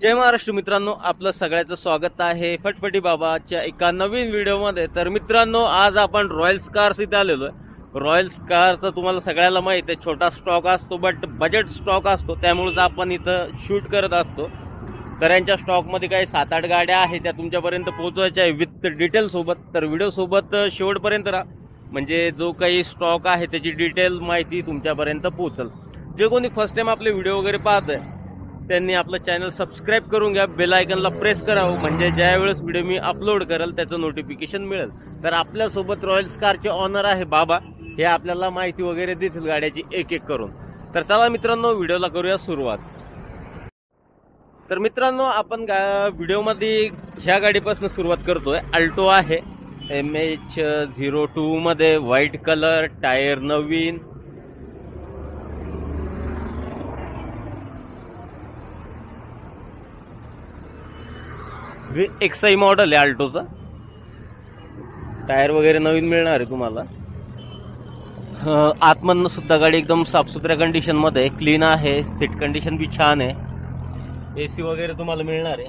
जय महाराष्ट्र मित्रांनो, आपलं सगळ्याचं स्वागत आहे फटफटी बाबाच्या एका नवीन व्हिडिओमध्ये। तर मित्रांनो, आज आपण रॉयल्स कार्स इथे आलेलो आहे। रॉयल्स कारचा तुम्हाला सगळ्याला माहिती आहे, छोटा स्टॉक असतो बट बजेट स्टॉक असतो, त्यामुळे आपण इथं शूट करत असतो। तर यांच्या स्टॉकमध्ये काही 7-8 गाड्या आहेत, त्या तुमच्यापर्यंत पोहोचवायच्या आहे विथ डिटेल सोबत। तर व्हिडिओ सोबत शेवटपर्यंत राहा, म्हणजे जो काही स्टॉक आहे त्याची डिटेल माहिती तुमच्यापर्यंत पोहोचेल। जे कोणी फर्स्ट टाइम आपले व्हिडिओ वगैरे पाहत आहे त्यांनी आपलं चॅनल सबस्क्राइब करून घ्या, बेल आयकॉनला प्रेस करावं, म्हणजे ज्या वेळेस व्हिडिओ मी अपलोड करेल त्याचं नोटिफिकेशन मिळेल। तर आपल्या सोबत रॉयल्स कारचे ऑनर आहे बाबा, हे आपल्याला माहिती वगैरे देतील गाड्याची एक एक करून। तर चला मित्रांनो, व्हिडिओला करूया सुरुवात। तर मित्रांनो, आपण व्हिडिओमध्ये ह्या गाडीपासून सुरुवात करतोय। अल्टो आहे MH02 मध्ये, व्हाईट कलर, टायर नवीन, XI मॉडेल आहे अल्टोचा। टायर वगैरे नवीन मिळणार आहे तुम्हाला। आतमधनं सुद्धा गाडी एकदम साफसुथऱ्या कंडिशन मध्ये, क्लीन आहे, सीट कंडिशन भी छान आहे, AC वगैरे तुम्हाला मिळणार आहे।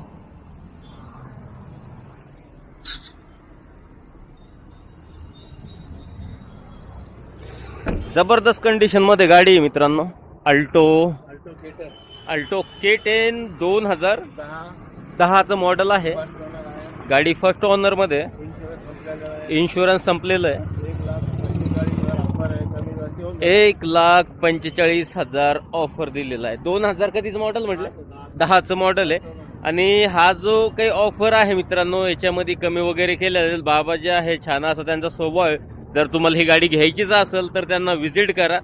जबरदस्त कंडिशन मध्ये गाडी आहे मित्रांनो। अल्टो K10 2010चं मॉडेल आहे। गाडी फर्स्ट ओनर मध्ये, इन्शुरन्स संपलेलं आहे। 1,45,000 ऑफर दिलेला आहे। 2000 कधीचं मॉडेल म्हटलं, 10चं मॉडेल आहे। आणि हा जो काही ऑफर आहे मित्रांनो, याच्यामध्ये कमी वगैरे केलं जाईल। बाबा जे आहे छान असा त्यांचा स्वभाव आहे। जर तुम्हाला ही गाडी घ्यायचीच असेल तर त्यांना व्हिजिट करा,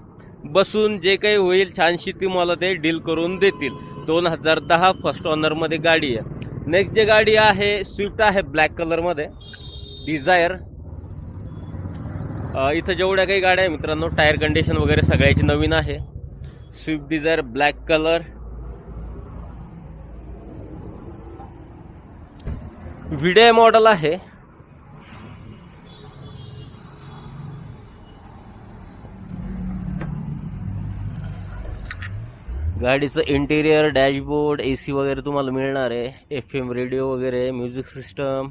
बसून जे काही होईल छानशी तुम्हाला ते डील करून देतील। 2010 फर्स्ट ओनर मध्ये गाडी आहे। नेक्स्ट जे गाडी आहे स्विफ्ट आहे, ब्लॅक कलर मध्ये, डिझायर। इथं जेवढ्या काही गाड्या आहे मित्रांनो, टायर कंडिशन वगैरे सगळ्याची नवीन आहे। Swift Dzire black colour, video model आहे। गाडीचं इंटेरियर, डॅशबोर्ड, AC वगैरे तुम्हाला मिळणार आहे। FM रेडिओ वगैरे, म्युझिक सिस्टम।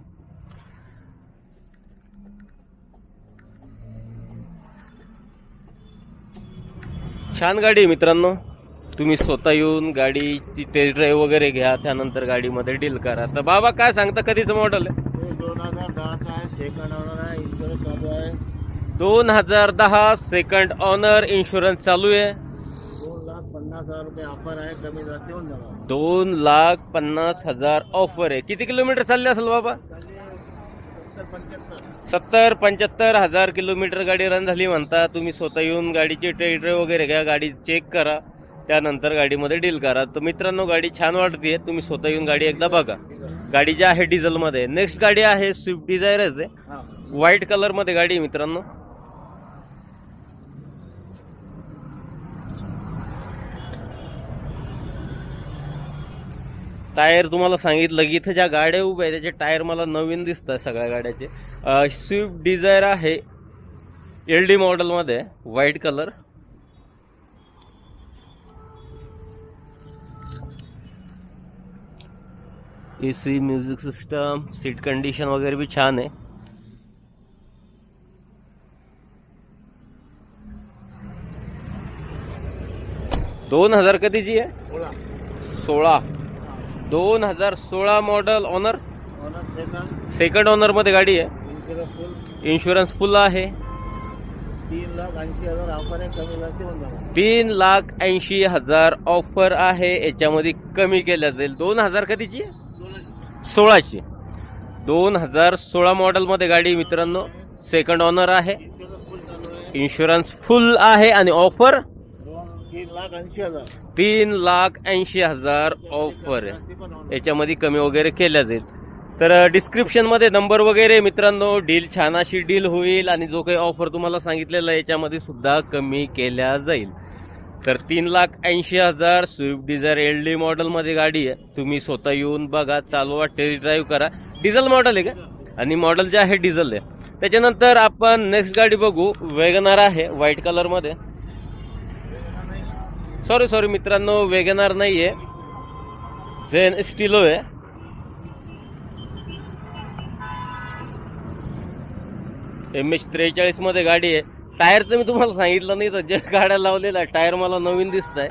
छान गाडी आहे मित्रांनो, तुम्ही स्वतः येऊन गाडीची टेस्ट ड्राईव्ह वगैरे घ्या, त्यानंतर गाडीमध्ये डील करा। तर बाबा काय सांगता, कधीचं मॉडेल आहे? 2010 आहे, सेकंड ओनर आहे, इन्शुरन्स चालू आहे। 2010 सेकंड ओनर, इन्शुरन्स चालू आहे। 2,50,000 रुपये ऑफर आहे, कमी जास्त होऊन जाणार। 2,50,000 ऑफर आहे। किती किलोमीटर चालले असेल बाबा? 70-75,000 किलोमीटर गाडी रन झाली म्हणता। तुम्ही स्वतः येऊन गाडीची टेस्ट ड्राईव्ह वगैरे घ्या, गाडी चेक करा, त्यानंतर गाडीमध्ये डील करा। तर मित्रांनो, गाडी छान वाटते, तुम्ही स्वतः येऊन गाडी एकदा बघा। गाडी जी आहे डिझेल मध्ये। नेक्स्ट गाडी आहे स्विफ्ट डिझायरच आहे, व्हाईट कलर मध्ये गाडी मित्रांनो। टायर तुम्हाला सांगितलं की इथं ज्या गाड्या उभ्या आहेत त्याचे टायर मला नवीन दिसतात सगळ्या गाड्याचे। स्विफ्ट डिझायर आहे, LD मॉडेल मध्ये, white colour. AC, music system, seat condition वगैरे भी छान आहे। दोन 2000 कधीची आहे? 16। 2016 मॉडेल, ओनर सेकंड ओनर मध्ये गाडी आहे। इन्शुरन्स फुल आहे। 3,80,000 ऑफर आहे, कमी जास्त होऊन जाणार। 3,80,000 ऑफर आहे, याच्यामध्ये कमी केल्या जाईल। 2000 कधीची आहे? 16ची। 2016 मॉडेल मध्ये गाडी मित्रांनो, सेकंड ओनर आहे, इन्शुरन्स फुल आहे, आणि ऑफर 3,80,000 ऑफर आहे, याच्यामध्ये कमी वगैरे केल्या जाईल। तर डिस्क्रिप्शन मध्ये नंबर वगैरे मित्रांनो, डील छान अशी डील होईल, आणि जो काही ऑफर तुम्हाला सांगितलेला आहे याच्यामध्ये सुद्धा कमी केल्या जाईल। तर 3,80,000 स्विफ्ट डिझायर LD मॉडेल मध्ये गाडी आहे। तुम्ही स्वतः येऊन बघा, चालवा, टेस्ट ड्राईव्ह करा। डिझेल मॉडेल आहे का, आणि मॉडेल जे आहे डिझेल आहे। त्याच्यानंतर आपण नेक्स्ट गाडी बघू, वॅगनर आहे, व्हाईट कलर मध्ये। सॉरी मित्रांनो, वेगनार नाहीये, झेन स्टिलो आहे. MH43 मध्ये गाडी आहे. टायरचं मी तुम्हाला सांगितलं नाही तर जे गाड्या लावलेला आहे टायर मला नवीन दिसत आहे.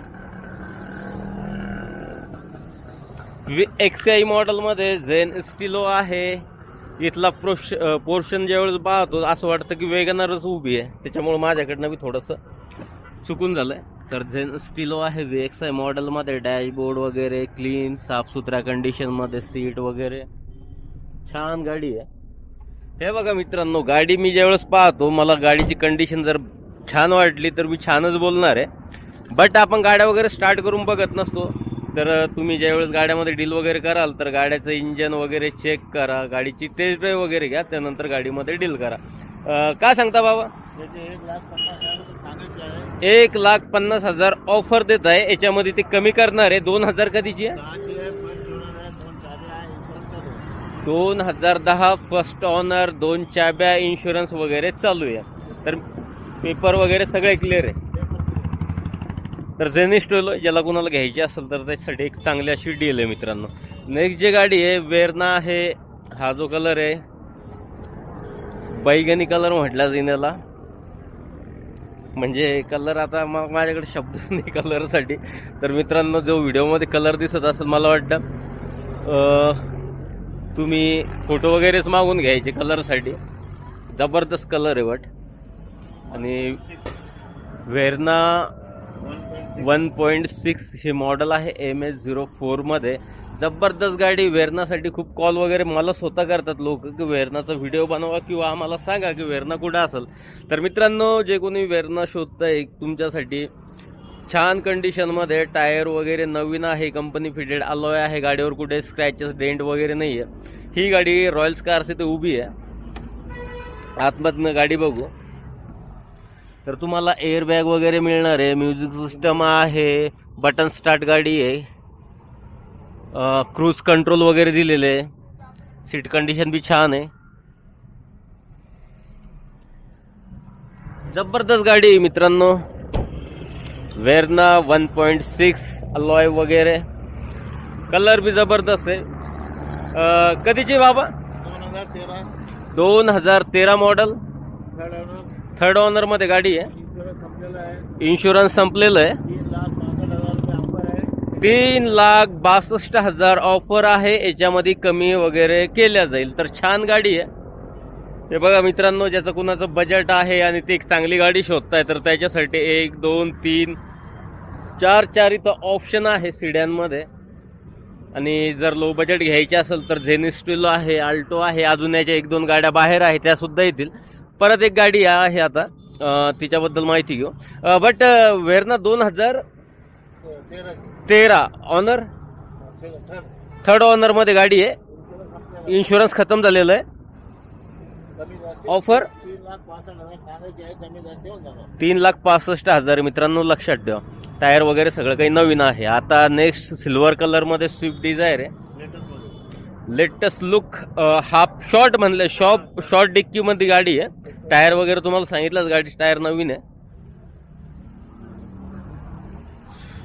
XI मॉडेल मध्ये झेन स्टिलो आहे. इथला पोर्शन ज्यावेळेस पाहतो असं वाटतं की वेगनरच उभी आहे, त्याच्यामुळे माझ्याकडनं बी थोडंसं चुकून झालंय. तर झेन स्टिलो आहे VXI मॉडेल मध्ये. डॅशबोर्ड वगैरे क्लीन साफसुथऱ्या कंडिशन मध्ये, सीट वगैरे छान गाडी आहे. हे बघा मित्रांनो, गाडी मी ज्यावेळेस पाहतो मला गाडीची कंडिशन जर छान वाटली तर मी छानच बोलणार आहे. बट आपण गाड्या वगैरे स्टार्ट करून बघत नसतो. तर तुम्ही ज्यावेळेस गाड्यामध्ये डील वगैरे कराल तर गाड्याचं इंजन वगैरे चेक करा, गाडीची टेस्ट ड्राईव्ह वगैरे घ्या, त्यानंतर गाडीमध्ये डील करा. काय सांगता बाबा? 1,50,000 ऑफर देत आहे. याच्यामध्ये ते कमी करणार आहे. 2,000 कधीची आहे? 2010 फर्स्ट ऑनर, 2 चाब्या, इन्शुरन्स वगैरे चालू आहे. तर पेपर वगैरे सगळे क्लिअर आहे. तर झेन स्टिलो ज्याला कोणाला घ्यायची असेल तर त्याच्यासाठी एक चांगली अशी डील आहे मित्रांनो. नेक्स्ट जी गाडी आहे वेरना आहे. हा जो कलर आहे बैगनी कलर म्हटला जाईल याला, म्हणजे कलर आता माझ्याकडे शब्दच नाही कलरसाठी. तर मित्रांनो जो व्हिडिओमध्ये कलर दिसत असेल मला वाटतं तुम्ही फोटो वगैरेच मागून घ्यायचे कलरसाठी. जबरदस्त कलर आहे बट. आणि वेरना 1.6 हे मॉडेल आहे MH04 मध्ये. जबरदस्त गाडी. वेरनासाठी खूप कॉल वगैरे मला स्वतः करतात लोक की वेरनाचा व्हिडिओ बनवा किंवा आम्हाला सांगा की वेरना कुठं असेल. तर मित्रांनो जे कोणी वेरना शोधताय तुमच्यासाठी छान कंडिशनमध्ये, टायर वगैरे नवीन आहे, कंपनी फिटेड अलॉय आहे, गाडीवर कुठे स्क्रॅचेस डेंट वगैरे नाही आहे. ही गाडी रॉयल्स कार्स इथे उभी आहे. आतमधनं गाडी बघू तर तुम्हाला एअर बॅग वगैरे मिळणार आहे, म्युझिक सिस्टम आहे, बटन स्टार्ट गाडी आहे, क्रूज कंट्रोल वगैरे दिलेले आहे, सीट कंडिशन भी छान आहे. जबरदस्त गाडी आहे मित्रांनो. वेरना 1.6 अलॉय वगैरे, कलर भी जबरदस्त आहे. कधीची बाबा? 2013 मॉडेल, थर्ड ऑनर मध्ये गाडी आहे. इन्शुरन्स संपलेलं आहे. 3,62,000 ऑफर आहे. याच्यामध्ये कमी वगैरे केल्या जाईल. तर छान गाडी आहे. हे बघा मित्रांनो, ज्याचं कुणाचं बजेट आहे आणि ते एक चांगली गाडी शोधताय तर त्याच्यासाठी 1, 2, 3, 4 इथं ऑप्शन आहे सिडॅनमध्ये. आणि जर लो बजेट घ्यायचे असेल तर झेन स्टिलो आहे, आल्टो आहे, अजून याच्या 1-2 गाड्या बाहेर आहे त्या सुद्धा येतील. परत एक गाडी आहे आता, तिच्याबद्दल माहिती घेऊ. But Verna 2013 honour, third honour मध्ये गाडी आहे. इन्शुरन्स खतम झालेलं आहे. ऑफर 3,65,000 मित्रांनो, लक्षात ठेवा. टायर वगैरे सगळं काही नवीन आहे. आता नेक्स्ट सिल्वर कलर मध्ये स्विफ्ट डिझायर आहे. लेटेस्ट लुक, हाफ शॉर्ट म्हणले, शॉर्ट डिक्की मध्ये गाडी आहे. टायर वगैरे तुम्हाला सांगितलंच, गाडी टायर नवीन आहे.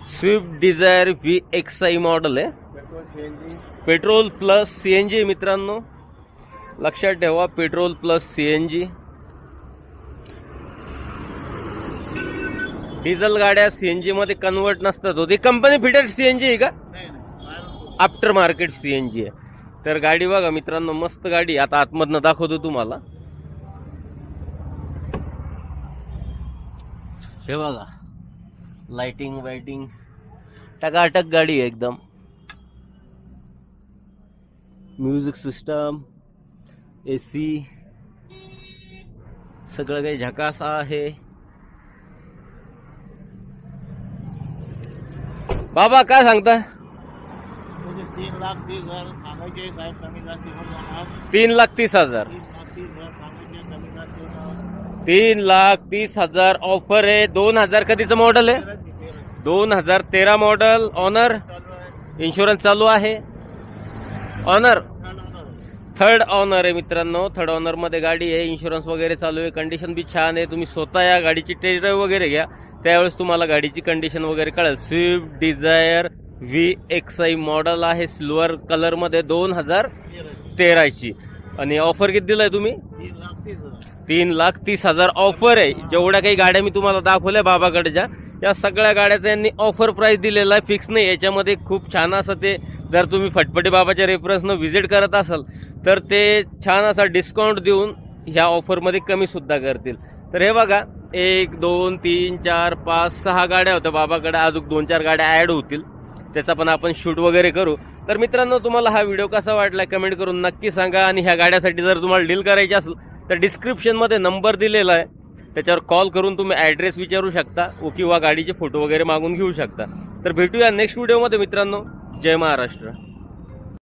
स्विफ्ट डिझायर VXI मॉडेल आहे. पेट्रोल प्लस CNG मित्रांनो, लक्षात ठेवा. Petrol plus CNG. डिझेल गाड्या CNG मध्ये कन्वर्ट नसतात होती. कंपनी फिटेड CNG आहे का? आफ्टर मार्केट CNG आहे. तर गाडी बघा मित्रांनो, मस्त गाडी. आता आतमधनं दाखवतो तुम्हाला. हे बघा, लाइटिंग वाइटिंग टकाटक गाडी आहे एकदम. म्युझिक सिस्टम, AC सगळं काही झकास आहे. बाबा काय सांगता? 3,30,000. 3,30,000 ऑफर आहे. 2000 कधीचं मॉडेल आहे? 2013 मॉडेल. ऑनर, इन्शुरन्स चालू आहे. ऑनर थर्ड ऑनर आहे मित्रांनो. थर्ड ऑनर मध्ये गाडी आहे. इन्शुरन्स वगैरे चालू आहे. कंडिशन भी छान आहे. तुम्ही स्वतः या गाडीची टेस्ट ड्राईव्ह वगैरे घ्या, त्यावेळेस तुम्हाला गाडीची कंडिशन वगैरे कळेल. स्विफ्ट डिझायर VXI मॉडेल आहे, सिल्वर कलर मध्ये, 2013ची. आणि ऑफर किती दिलाय तुम्ही? 3,30,000 ऑफर आहे. जेवढ्या काही गाड्या मी तुम्हाला दाखवल्या बाबाकडच्या, या सगळ्या गाड्या त्यांनी ऑफर प्राइस दिलेला आहे, फिक्स नाही. याच्यामध्ये खूप छान असं ते, जर तुम्ही फटफटी बाबाच्या रेफरन्सनं व्हिजिट करत असाल तर ते छान असा डिस्काउंट देऊन ह्या ऑफरमध्ये कमी सुद्धा करतील. तर हे बघा, 1 2 3 4 5 6 गाड्या होत्या बाबाकडे, अजून 2-4 गाड्या ॲड होतील, त्याचा पण आपण शूट वगैरे करू. तर मित्रांनो, तुम्हाला हा व्हिडिओ कसा वाटला कमेंट करून नक्की सांगा. आणि ह्या गाड्यासाठी जर तुम्हाला डील करायची असेल तर डिस्क्रिप्शनमध्ये नंबर दिलेला आहे, त्याच्यावर कॉल करून तुम्ही ॲड्रेस विचारू शकता किंवा गाडीचे फोटो वगैरे मागून घेऊ शकता. तर भेटूया नेक्स्ट व्हिडिओमध्ये मित्रांनो. जय महाराष्ट्र.